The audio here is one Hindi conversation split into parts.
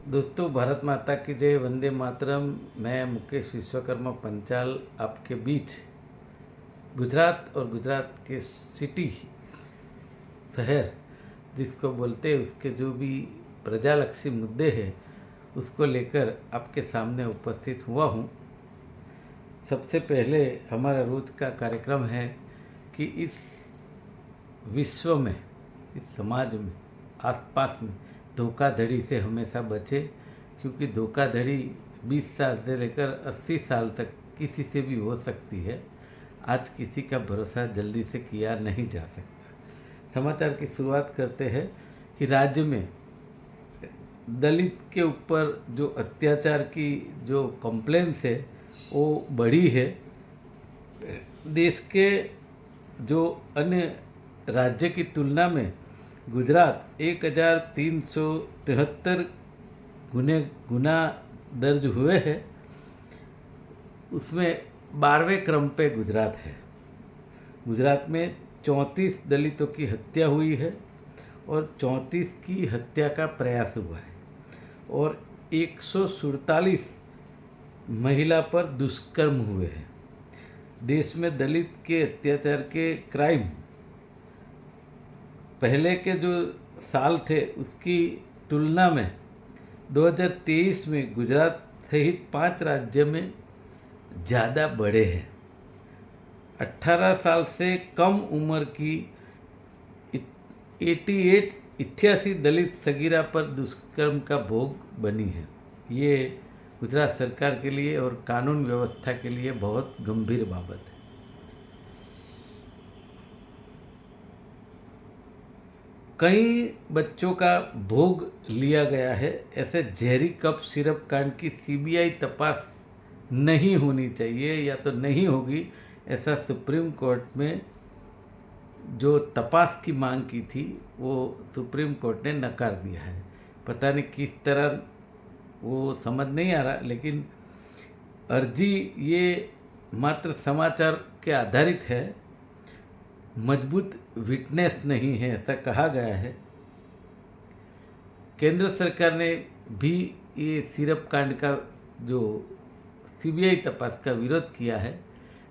दोस्तों, भारत माता की जय, वंदे मातरम। मैं मुकेश विश्वकर्मा पंचाल आपके बीच गुजरात और गुजरात के सिटी शहर जिसको बोलते हैं, उसके जो भी प्रजालक्षी मुद्दे हैं उसको लेकर आपके सामने उपस्थित हुआ हूँ। सबसे पहले हमारा रोज का कार्यक्रम है कि इस विश्व में, इस समाज में, आसपास में धोखाधड़ी से हमेशा बचे, क्योंकि धोखाधड़ी 20 साल से लेकर 80 साल तक किसी से भी हो सकती है। आज किसी का भरोसा जल्दी से किया नहीं जा सकता। समाचार की शुरुआत करते हैं कि राज्य में दलित के ऊपर जो अत्याचार की जो कंप्लेंट्स है वो बढ़ी है। देश के जो अन्य राज्य की तुलना में गुजरात 1373 गुना दर्ज हुए हैं, उसमें 12वें क्रम पे गुजरात है। गुजरात में 34 दलितों की हत्या हुई है और 34 की हत्या का प्रयास हुआ है और 147 महिला पर दुष्कर्म हुए हैं। देश में दलित के अत्याचार के क्राइम पहले के जो साल थे उसकी तुलना में 2023 में गुजरात सहित 5 राज्य में ज़्यादा बढ़े हैं। 18 साल से कम उम्र की 88 दलित सगीरा पर दुष्कर्म का भोग बनी है। ये गुजरात सरकार के लिए और कानून व्यवस्था के लिए बहुत गंभीर बाबत है। कई बच्चों का भोग लिया गया है। ऐसे जहरी कप सिरप कांड की सीबीआई तपास नहीं होनी चाहिए या तो नहीं होगी, ऐसा सुप्रीम कोर्ट में जो तपास की मांग की थी वो सुप्रीम कोर्ट ने नकार दिया है। पता नहीं किस तरह, वो समझ नहीं आ रहा, लेकिन अर्जी ये मात्र समाचार के आधारित है, मजबूत विटनेस नहीं है, ऐसा कहा गया है। केंद्र सरकार ने भी ये सिरप कांड का जो सीबीआई तपास का विरोध किया है।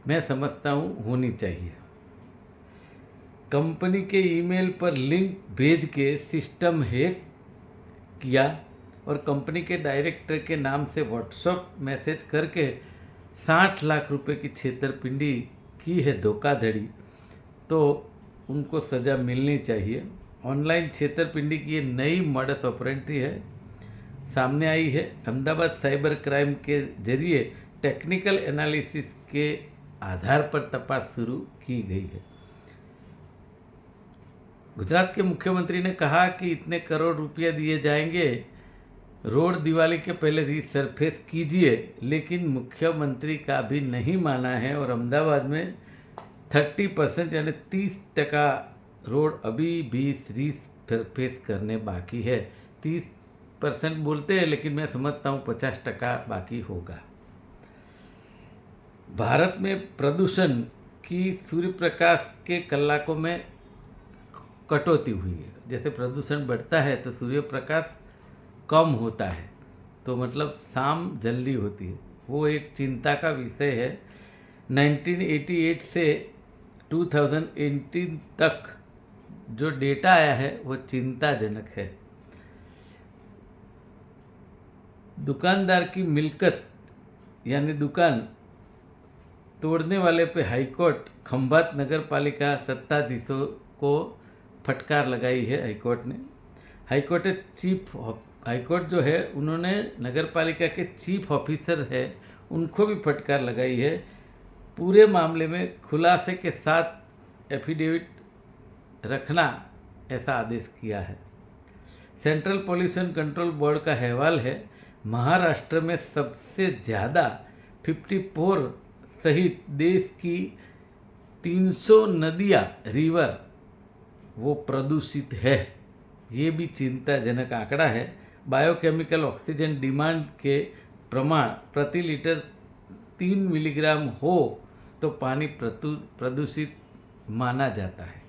मैं समझता हूँ होनी चाहिए। कंपनी के ईमेल पर लिंक भेज के सिस्टम हैक किया और कंपनी के डायरेक्टर के नाम से व्हाट्सएप मैसेज करके 60 लाख रुपए की छेतरपिंडी की है, धोखाधड़ी, तो उनको सज़ा मिलनी चाहिए। ऑनलाइन छेतरपिंडी की ये नई मॉडस ऑपरेंडी है, सामने आई है। अहमदाबाद साइबर क्राइम के जरिए टेक्निकल एनालिसिस के आधार पर तपास शुरू की गई है। गुजरात के मुख्यमंत्री ने कहा कि इतने करोड़ रुपया दिए जाएंगे, रोड दिवाली के पहले रीसरफेस कीजिए, लेकिन मुख्यमंत्री का भी नहीं माना है और अहमदाबाद में 30% यानी 30% रोड अभी भी रीसरफेस करने बाकी है। 30% बोलते हैं, लेकिन मैं समझता हूँ 50% बाकी होगा। भारत में प्रदूषण की सूर्य प्रकाश के कलाकों में कटौती हुई है। जैसे प्रदूषण बढ़ता है तो सूर्य प्रकाश कम होता है, तो मतलब शाम जल्दी होती है। वो एक चिंता का विषय है। 1988 से 2018 तक जो डेटा आया है वो चिंताजनक है। दुकानदार की मिल्कत यानी दुकान तोड़ने वाले पे हाईकोर्ट, खंभात नगर पालिका सत्ताधीशों को फटकार लगाई है हाईकोर्ट ने। हाईकोर्ट जो है उन्होंने नगर पालिका के चीफ ऑफिसर है उनको भी फटकार लगाई है। पूरे मामले में खुलासे के साथ एफिडेविट रखना, ऐसा आदेश किया है। सेंट्रल पॉल्यूशन कंट्रोल बोर्ड का अहवाल है, महाराष्ट्र में सबसे ज़्यादा 54 सहित देश की 300 नदियाँ, रिवर, वो प्रदूषित है। ये भी चिंताजनक आंकड़ा है। बायोकेमिकल ऑक्सीजन डिमांड के प्रमाण प्रति लीटर 3 मिलीग्राम हो तो पानी प्रदूषित माना जाता है।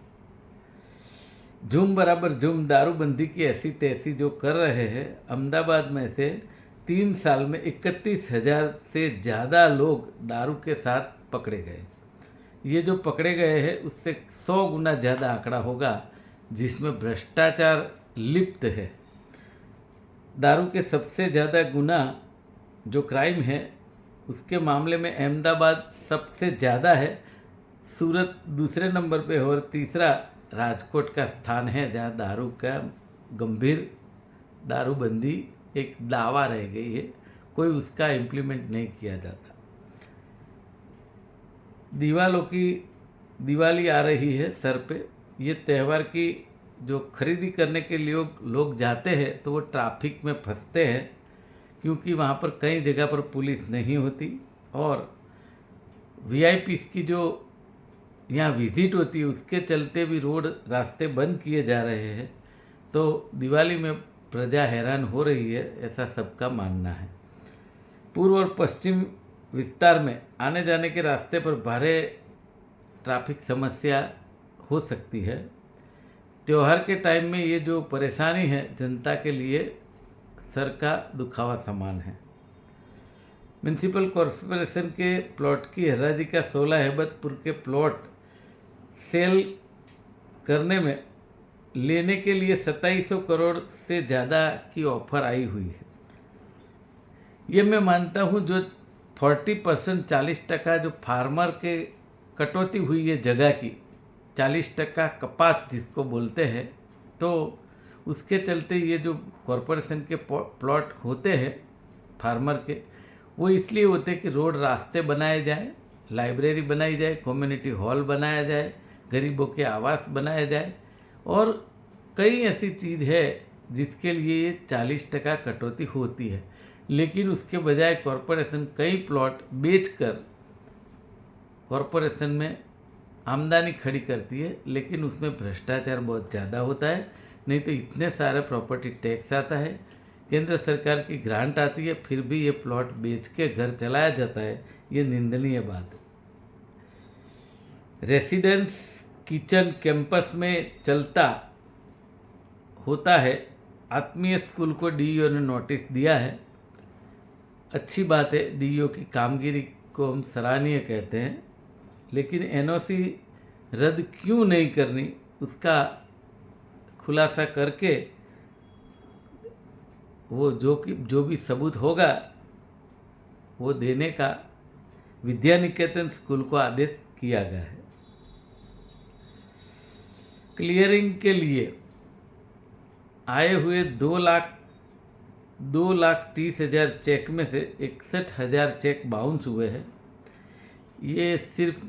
झूम बराबर झूम दारूबंदी की ऐसी तैसी जो कर रहे हैं। अहमदाबाद में से 3 साल में 31,000 से ज़्यादा लोग दारू के साथ पकड़े गए। ये जो पकड़े गए हैं उससे 100 गुना ज़्यादा आंकड़ा होगा जिसमें भ्रष्टाचार लिप्त है। दारू के सबसे ज़्यादा गुना जो क्राइम है उसके मामले में अहमदाबाद सबसे ज़्यादा है, सूरत दूसरे नंबर पे और तीसरा राजकोट का स्थान है जहाँ दारू का गंभीर दारूबंदी एक दावा रह गई है, कोई उसका इम्प्लीमेंट नहीं किया जाता। दिवाली आ रही है सर पे। ये त्यौहार की जो खरीदी करने के लिए लोग जाते हैं तो वो ट्रैफिक में फंसते हैं क्योंकि वहाँ पर कई जगह पर पुलिस नहीं होती और वीआईपीज़ की जो यहाँ विजिट होती है उसके चलते भी रोड रास्ते बंद किए जा रहे हैं। तो दिवाली में प्रजा हैरान हो रही है, ऐसा सबका मानना है। पूर्व और पश्चिम विस्तार में आने जाने के रास्ते पर भारी ट्रैफिक समस्या हो सकती है। त्यौहार के टाइम में ये जो परेशानी है जनता के लिए सर का दुखावा समान है। म्यूनसिपल कॉरपोरेशन के प्लॉट की हराजी का 16 हेबतपुर के प्लॉट सेल करने में लेने के लिए 2700 करोड़ से ज़्यादा की ऑफर आई हुई है। ये मैं मानता हूँ जो 40% 40% जो फार्मर के कटौती हुई है जगह की, 40% कपात जिसको बोलते हैं, तो उसके चलते ये जो कॉरपोरेशन के प्लॉट होते हैं फार्मर के, वो इसलिए होते हैं कि रोड रास्ते बनाए जाए, लाइब्रेरी बनाई जाए, कम्युनिटी हॉल बनाया जाए, गरीबों के आवास बनाया जाए और कई ऐसी चीज़ है जिसके लिए ये 40% कटौती होती है। लेकिन उसके बजाय कॉरपोरेशन कई प्लॉट बेचकर कॉरपोरेशन में आमदनी खड़ी करती है, लेकिन उसमें भ्रष्टाचार बहुत ज़्यादा होता है। नहीं तो इतने सारे प्रॉपर्टी टैक्स आता है, केंद्र सरकार की ग्रांट आती है, फिर भी ये प्लॉट बेच के घर चलाया जाता है। ये निंदनीय बात है। रेसिडेंस किचन कैंपस में चलता होता है। आत्मीय स्कूल को डीईओ ने नोटिस दिया है। अच्छी बात है, डीईओ की कामगिरी को हम सराहनीय कहते हैं, लेकिन एनओसी रद्द क्यों नहीं करनी उसका खुलासा करके वो जो भी सबूत होगा वो देने का विद्या निकेतन स्कूल को आदेश किया गया है। क्लियरिंग के लिए आए हुए 2,30,000 चेक में से 61,000 चेक बाउंस हुए हैं। ये सिर्फ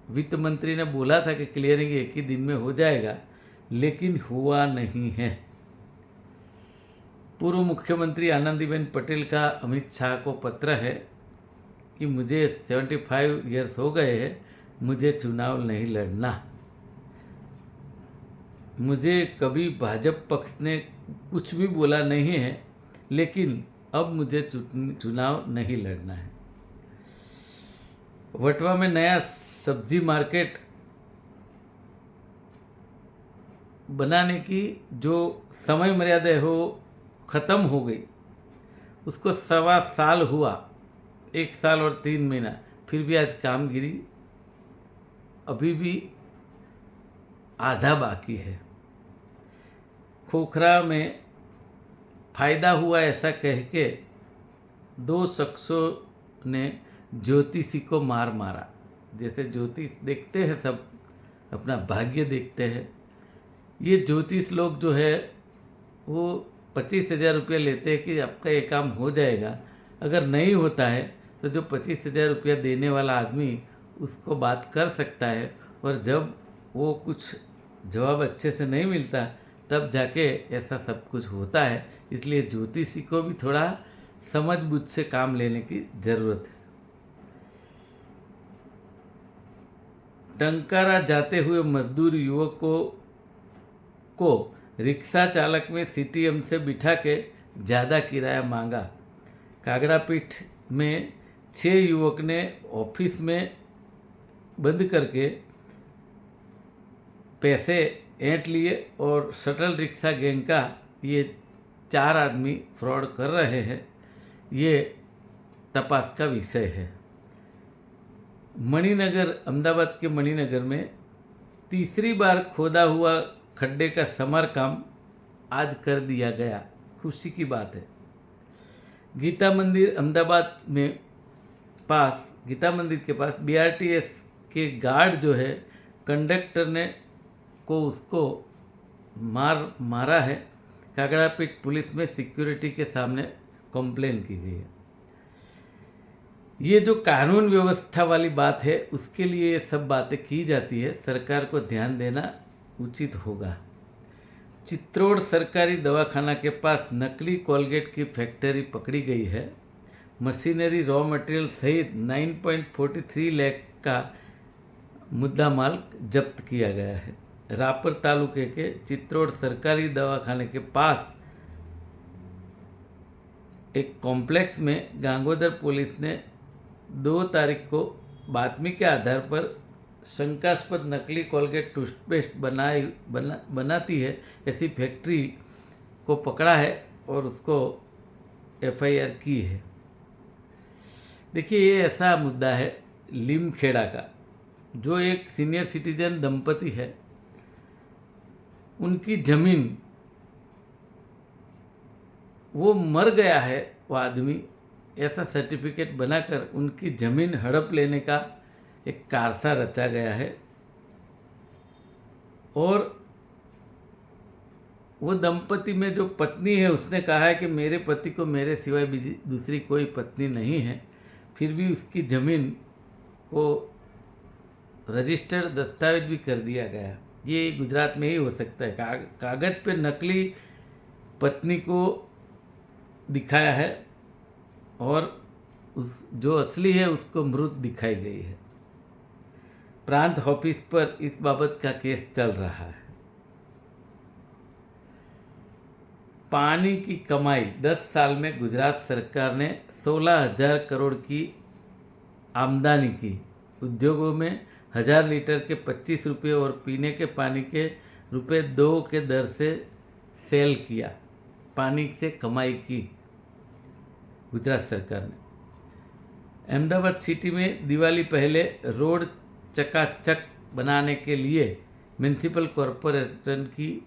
वित्त मंत्री ने बोला था कि क्लियरिंग एक ही दिन में हो जाएगा, लेकिन हुआ नहीं है। पूर्व मुख्यमंत्री आनंदीबेन पटेल का अमित शाह को पत्र है कि मुझे 75 ईयर्स हो गए हैं, मुझे चुनाव नहीं लड़ना। मुझे कभी भाजपा पक्ष ने कुछ भी बोला नहीं है, लेकिन अब मुझे चुनाव नहीं लड़ना है। वटवा में नया सब्जी मार्केट बनाने की जो समय मर्यादा है वो ख़त्म हो गई। उसको 1.25 साल हुआ, 1 साल और 3 महीना, फिर भी आज कामगिरी अभी भी आधा बाकी है। खोखरा में फ़ायदा हुआ ऐसा कह के 2 शख्सों ने ज्योतिषी को मार मारा। जैसे ज्योतिष देखते हैं, सब अपना भाग्य देखते हैं। ये ज्योतिष लोग जो है वो 25,000 रुपये लेते हैं कि आपका ये काम हो जाएगा। अगर नहीं होता है तो जो 25,000 रुपया देने वाला आदमी उसको बात कर सकता है, और जब वो कुछ जवाब अच्छे से नहीं मिलता तब जाके ऐसा सब कुछ होता है। इसलिए ज्योतिषी को भी थोड़ा समझ बूझ से काम लेने की ज़रूरत है। टंकारा जाते हुए मजदूर युवकों को रिक्शा चालक में सीटीएम से बिठा के ज़्यादा किराया मांगा। कागड़ापीठ में 6 युवक ने ऑफिस में बंद करके पैसे ऐंठ लिए और शटल रिक्शा गैंग का ये 4 आदमी फ्रॉड कर रहे हैं, ये तपास का विषय है। मणिनगर, अहमदाबाद के मणिनगर में तीसरी बार खोदा हुआ खड्डे का समारकाम आज कर दिया गया। खुशी की बात है। गीता मंदिर अहमदाबाद में पास, गीता मंदिर के पास BRTS के गार्ड जो है, कंडक्टर ने को उसको मारा है। कागड़ापीठ पुलिस में सिक्योरिटी के सामने कंप्लेन की गई है। ये जो कानून व्यवस्था वाली बात है, उसके लिए ये सब बातें की जाती है। सरकार को ध्यान देना उचित होगा। चित्रोड़ सरकारी दवाखाना के पास नकली कोलगेट की फैक्ट्री पकड़ी गई है। मशीनरी, रॉ मटेरियल सहित 9.43 लाख का मुद्दा माल जब्त किया गया है। रापर तालुके के चित्रोड़ सरकारी दवाखाने के पास एक कॉम्प्लेक्स में गांगोदर पुलिस ने 2 तारीख को बातमी के आधार पर शंकास्पद नकली कोलगेट टूथपेस्ट बनाती है ऐसी फैक्ट्री को पकड़ा है और उसको FIR की है। देखिए, ये ऐसा मुद्दा है लीमखेड़ा का, जो एक सीनियर सिटीजन दंपति है, उनकी जमीन, वो मर गया है वो आदमी, ऐसा सर्टिफिकेट बनाकर उनकी ज़मीन हड़प लेने का एक कारसा रचा गया है। और वो दंपति में जो पत्नी है, उसने कहा है कि मेरे पति को मेरे सिवाय दूसरी कोई पत्नी नहीं है। फिर भी उसकी ज़मीन को रजिस्टर्ड दस्तावेज भी कर दिया गया। ये गुजरात में ही हो सकता है। कागज़ पे नकली पत्नी को दिखाया है और उस जो असली है उसको मृत दिखाई गई है। प्रांत ऑफिस पर इस बाबत का केस चल रहा है। पानी की कमाई, 10 साल में गुजरात सरकार ने 16,000 करोड़ की आमदनी की। उद्योगों में 1000 लीटर के 25 रुपये और पीने के पानी के ₹2 के दर से सेल किया। पानी से कमाई की गुजरात सरकार ने। अहमदाबाद सिटी में दिवाली पहले रोड चकाचक बनाने के लिए म्यूनसिपल कॉरपोरेशन की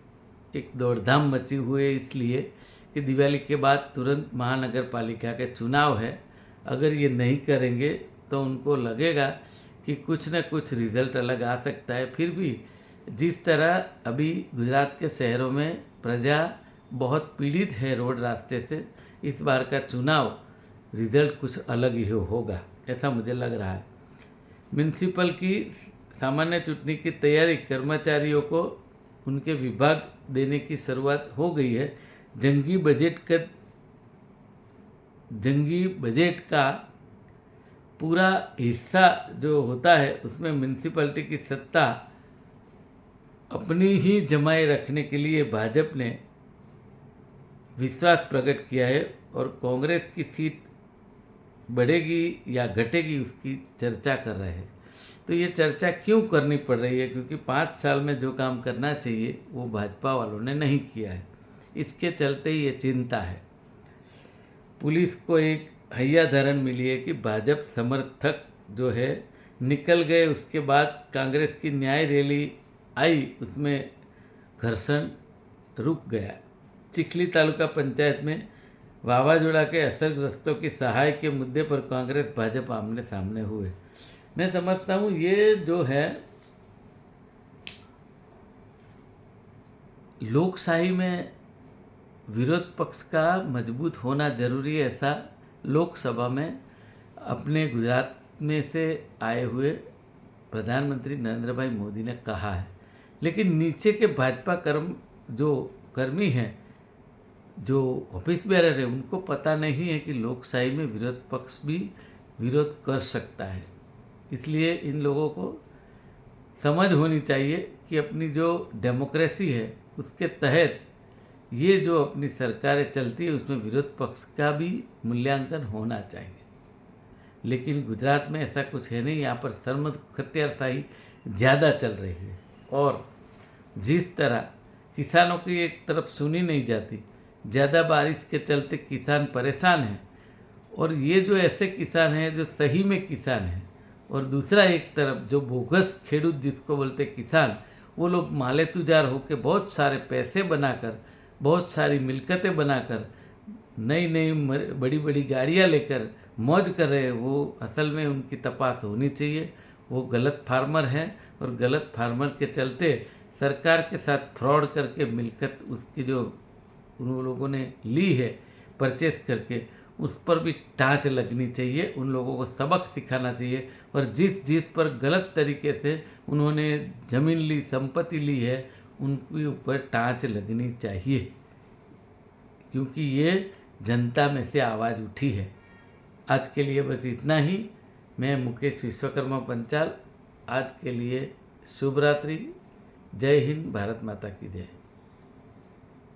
एक दौड़धाम मची हुई है, इसलिए कि दिवाली के बाद तुरंत महानगर पालिका के चुनाव है। अगर ये नहीं करेंगे तो उनको लगेगा कि कुछ न कुछ रिजल्ट अलग आ सकता है। फिर भी जिस तरह अभी गुजरात के शहरों में प्रजा बहुत पीड़ित है रोड रास्ते से, इस बार का चुनाव रिजल्ट कुछ अलग ही होगा, ऐसा मुझे लग रहा है। म्यूनसिपल की सामान्य चुनाव की तैयारी, कर्मचारियों को उनके विभाग देने की शुरुआत हो गई है। जंगी बजट का पूरा हिस्सा जो होता है, उसमें म्यूनसिपैलिटी की सत्ता अपनी ही जमाए रखने के लिए भाजपा ने विश्वास प्रकट किया है और कांग्रेस की सीट बढ़ेगी या घटेगी उसकी चर्चा कर रहे हैं। तो ये चर्चा क्यों करनी पड़ रही है? क्योंकि 5 साल में जो काम करना चाहिए वो भाजपा वालों ने नहीं किया है। इसके चलते ये चिंता है। पुलिस को एक हैया-धरन मिली है कि भाजपा समर्थक जो है निकल गए। उसके बाद कांग्रेस की न्याय रैली आई, उसमें घर्षण रुक गया। चिखली तालुका पंचायत में वावाजोड़ा के असरग्रस्तों की सहाय के मुद्दे पर कांग्रेस भाजपा आमने सामने हुए। मैं समझता हूँ ये जो है लोकशाही में विरोध पक्ष का मजबूत होना जरूरी है, ऐसा लोकसभा में अपने गुजरात में से आए हुए प्रधानमंत्री नरेंद्र भाई मोदी ने कहा है। लेकिन नीचे के भाजपा कर्मी हैं, जो ऑफिस बेरर है, उनको पता नहीं है कि लोकशाही में विरोध पक्ष भी विरोध कर सकता है। इसलिए इन लोगों को समझ होनी चाहिए कि अपनी जो डेमोक्रेसी है उसके तहत ये जो अपनी सरकारें चलती है उसमें विरोध पक्ष का भी मूल्यांकन होना चाहिए। लेकिन गुजरात में ऐसा कुछ है नहीं। यहाँ पर सर्वखत्यारशाही ज़्यादा चल रही है और जिस तरह किसानों की एक तरफ सुनी नहीं जाती, ज़्यादा बारिश के चलते किसान परेशान हैं, और ये जो ऐसे किसान हैं जो सही में किसान हैं, और दूसरा एक तरफ जो बोगस खेडूत जिसको बोलते किसान, वो लोग माले तुजार होकर बहुत सारे पैसे बनाकर, बहुत सारी मिलकतें बनाकर, नई नई बड़ी बड़ी गाड़ियाँ लेकर मौज कर रहे हैं। वो असल में उनकी तपास होनी चाहिए। वो गलत फार्मर हैं, और गलत फार्मर के चलते सरकार के साथ फ्रॉड करके मिलकत उसकी जो उन लोगों ने ली है परचेस करके, उस पर भी टाँच लगनी चाहिए। उन लोगों को सबक सिखाना चाहिए, और जिस जिस पर गलत तरीके से उन्होंने ज़मीन ली, संपत्ति ली है, उनके ऊपर टाँच लगनी चाहिए, क्योंकि ये जनता में से आवाज़ उठी है। आज के लिए बस इतना ही। मैं मुकेश विश्वकर्मा पंचाल, आज के लिए शुभ रात्रि। जय हिंद, भारत माता की जय।